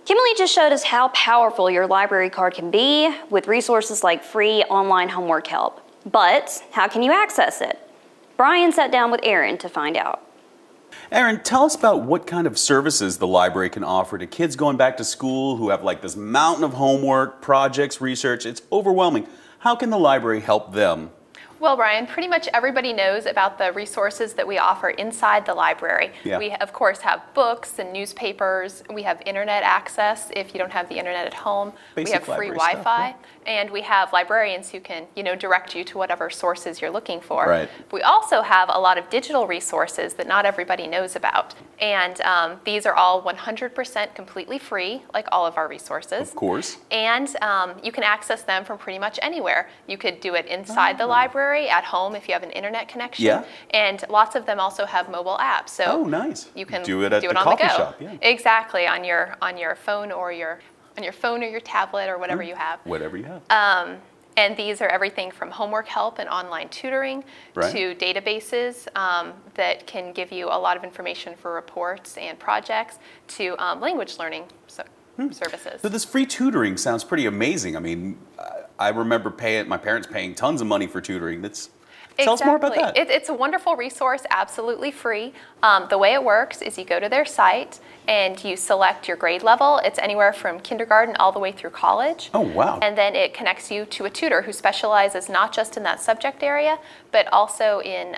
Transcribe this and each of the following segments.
Kimberly just showed us how powerful your library card can be with resources like free online homework help. But how can you access it? Brian sat down with Erin to find out. Erin, tell us about what kind of services the library can offer to kids going back to school who have like this mountain of homework, projects, research. It's overwhelming. How can the library help them? Well, Brian, pretty much everybody knows about the resources that we offer inside the library. Yeah. We, of course, have books and newspapers. We have internet access if you don't have the internet at home. Basic we have free library Wi-Fi. stuff, And we have librarians who can, direct you to whatever sources you're looking for. Right. We also have a lot of digital resources that not everybody knows about. And these are all 100% completely free, like all of our resources. Of course. And you can access them from pretty much anywhere. You could do it inside the library, at home if you have an internet connection. Yeah. And lots of them also have mobile apps. So nice. you can do it at the on coffee the go. shop. Yeah. Exactly, on your phone or your tablet or whatever you have. Whatever you have. And these are everything from homework help and online tutoring to databases that can give you a lot of information for reports and projects to language learning services. So this free tutoring sounds pretty amazing. I mean, I remember my parents paying tons of money for tutoring. Tell us more about that. It's a wonderful resource, absolutely free. The way it works is you go to their site and you select your grade level. It's anywhere from kindergarten all the way through college. Oh, wow. And then it connects you to a tutor who specializes not just in that subject area, but also in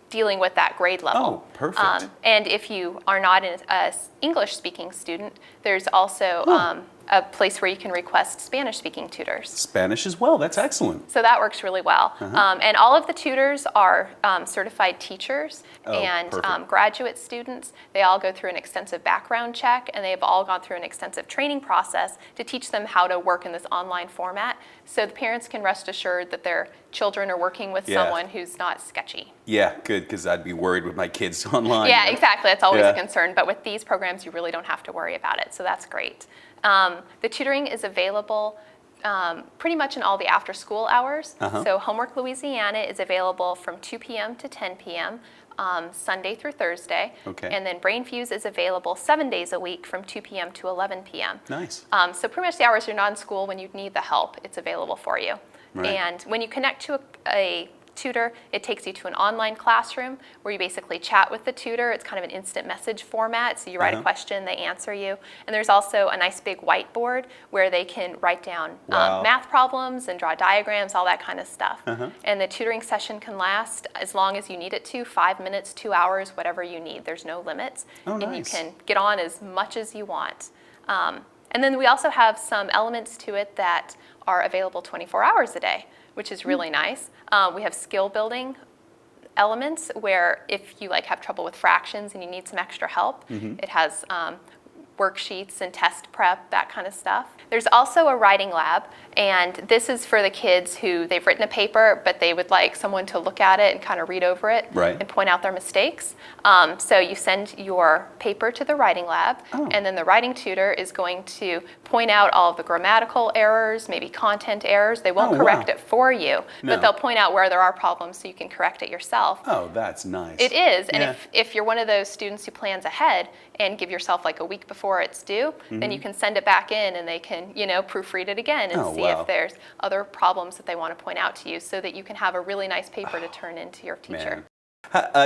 dealing with that grade level. Oh, perfect. And if you are not an English-speaking student, there's also a place where you can request Spanish-speaking tutors. Spanish as well. That's excellent. So that works really well. And all of the tutors are certified teachers and graduate students. They all go through an extensive background check, and they've all gone through an extensive training process to teach them how to work in this online format, so the parents can rest assured that their children are working with someone who's not sketchy. Yeah, good, because I'd be worried with my kids online. Yeah, exactly. That's always a concern. But with these programs, you really don't have to worry about it. So that's great. The tutoring is available pretty much in all the after-school hours. So Homework Louisiana is available from 2 p.m. to 10 p.m. Sunday through Thursday. Okay. And then Brain Fuse is available 7 days a week from 2 p.m. to 11 p.m. Nice. So pretty much the hours you're not in school, when you need the help, it's available for you. Right. And when you connect to a tutor, it takes you to an online classroom where you basically chat with the tutor. It's kind of an instant message format, so you write a question, they answer you. And there's also a nice big whiteboard where they can write down math problems and draw diagrams, all that kind of stuff. And the tutoring session can last as long as you need it to, 5 minutes, 2 hours, whatever you need. There's no limits. And you can get on as much as you want. And then we also have some elements to it that are available 24 hours a day, which is really nice. We have skill building elements where if you have trouble with fractions and you need some extra help, it has worksheets and test prep, that kind of stuff. There's also a writing lab, and this is for the kids who they've written a paper, but they would like someone to look at it and kind of read over it and point out their mistakes. So you send your paper to the writing lab, and then the writing tutor is going to point out all of the grammatical errors, maybe content errors. They won't correct it for you, but they'll point out where there are problems so you can correct it yourself. Oh, that's nice. It is, and if you're one of those students who plans ahead and give yourself like a week before it's due, then you can send it back in and they can, proofread it again and see if there's other problems that they want to point out to you so that you can have a really nice paper to turn into your teacher.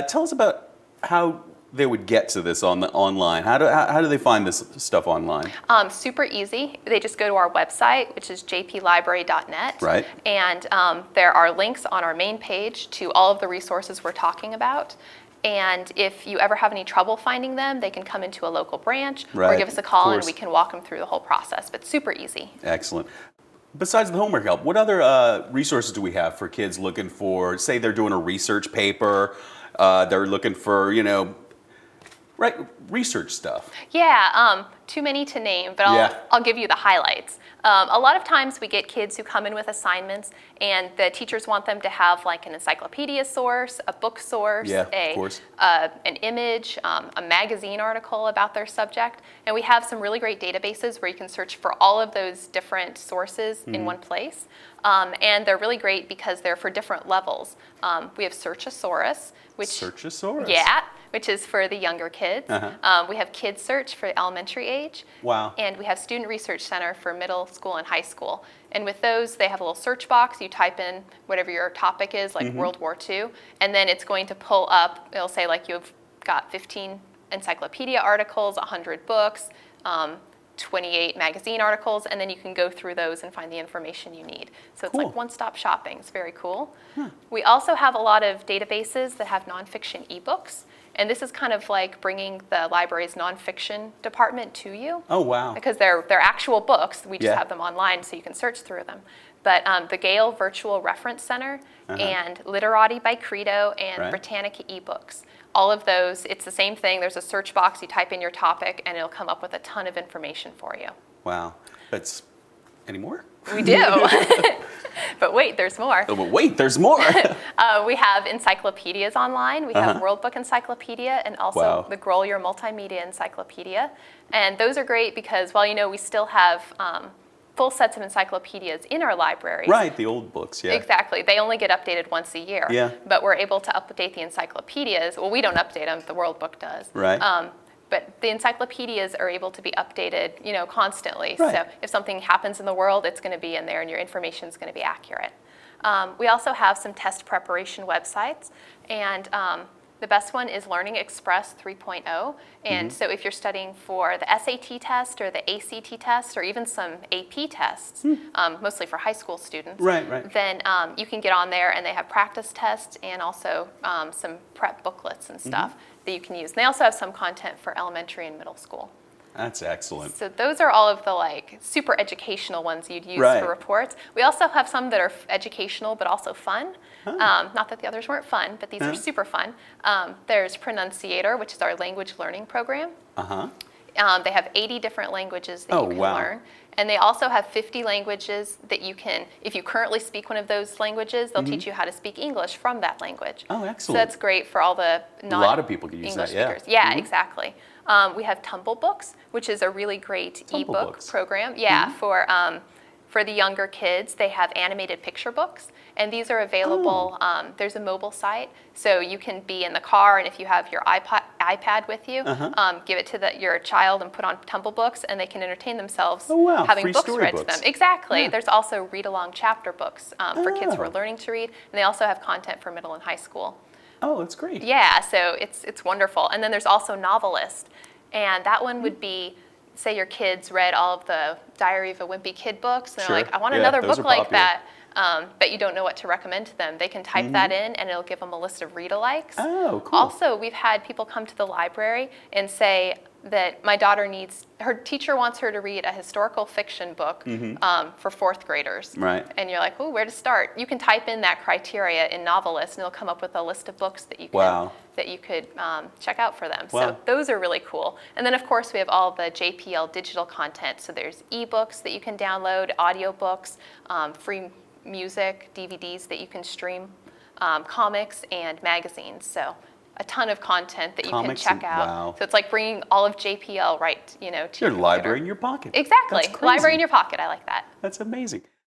Tell us about how they would get to this online. How do they find this stuff online? Super easy. They just go to our website, which is jplibrary.net. Right. And there are links on our main page to all of the resources we're talking about. And if you ever have any trouble finding them, they can come into a local branch or give us a call and we can walk them through the whole process. But super easy. Excellent. Besides the homework help, what other resources do we have for kids looking for, say they're doing a research paper, they're looking for, research stuff? Yeah, too many to name, but I'll give you the highlights. A lot of times we get kids who come in with assignments and the teachers want them to have like an encyclopedia source, a book source, an image, a magazine article about their subject. And we have some really great databases where you can search for all of those different sources in one place. And they're really great because they're for different levels. We have Searchosaurus, which is for the younger kids. We have Kids Search for elementary age. page. Wow. And we have Student Research Center for middle school and high school. And with those, they have a little search box. You type in whatever your topic is, like World War II, and then it's going to pull up, it'll say like you've got 15 encyclopedia articles, 100 books, 28 magazine articles, and then you can go through those and find the information you need. So it's Cool. like one-stop shopping. It's very cool. We also have a lot of databases that have nonfiction ebooks, and this is kind of like bringing the library's nonfiction department to you. Oh, wow. Because they're actual books. We just Yeah. have them online so you can search through them. But the Gale Virtual Reference Center and Literati by Credo and Right. Britannica eBooks. All of those, it's the same thing. There's a search box. You type in your topic, and it'll come up with a ton of information for you. Wow. That's any more? We do. But wait, there's more. Oh, but wait, there's more. We have encyclopedias online. We have World Book Encyclopedia and also Wow. the Grolier Multimedia Encyclopedia. And those are great because while we still have full sets of encyclopedias in our libraries. Right, the old books, yeah. Exactly. They only get updated once a year. Yeah. But we're able to update the encyclopedias. Well, we don't update them. The World Book does. Right. But the encyclopedias are able to be updated, constantly. Right. So if something happens in the world, it's going to be in there and your information is going to be accurate. We also have some test preparation websites. And the best one is Learning Express 3.0. And so if you're studying for the SAT test or the ACT test or even some AP tests, mostly for high school students, Right. then you can get on there and they have practice tests and also some prep booklets and stuff that you can use. And they also have some content for elementary and middle school. That's excellent. So those are all of the super educational ones you'd use Right. for reports. We also have some that are educational but also fun. Not that the others weren't fun, but these are super fun. There's Pronunciator, which is our language learning program. Uh-huh. They have 80 different languages that Oh, you can wow. learn. And they also have 50 languages that you can, if you currently speak one of those languages, they'll teach you how to speak English from that language. Oh, So excellent. that's great for all the lot of people can use non-English that, yeah. speakers. Yeah, exactly. We have Tumble Books, which is a really great Tumble ebook Books. program. Yeah, for the younger kids, they have animated picture books, and these are available. There's a mobile site, so you can be in the car, and if you have your iPad with you, give it to your child and put on Tumble Books, and they can entertain themselves Oh, wow. having Free books read to storybooks. them. Exactly. Yeah. There's also read-along chapter books for kids who are Oh. learning to read, and they also have content for middle and high school. Oh, that's great. Yeah, so it's wonderful. And then there's also Novelist, and that one would be, say your kids read all of the Diary of a Wimpy Kid books, and Sure. they're like, I want Yeah, another those book are like popular. that, but you don't know what to recommend to them. They can type that in, and it'll give them a list of read-alikes. Oh, cool. Also, we've had people come to the library and say that my daughter her teacher wants her to read a historical fiction book for fourth graders. Right. And you're like, oh, where to start? You can type in that criteria in Novelist, and it'll come up with a list of books that you can Wow. that you could check out for them. Wow. So those are really cool. And then, of course, we have all the JPL digital content. So there's ebooks that you can download, audiobooks, free music, DVDs that you can stream, comics, and magazines. So a ton of content that you Comics can check and- out. wow. So it's like bringing all of JPL right, to Your your library computer. in your pocket. Exactly. That's crazy. Library in your pocket. I like that. That's amazing.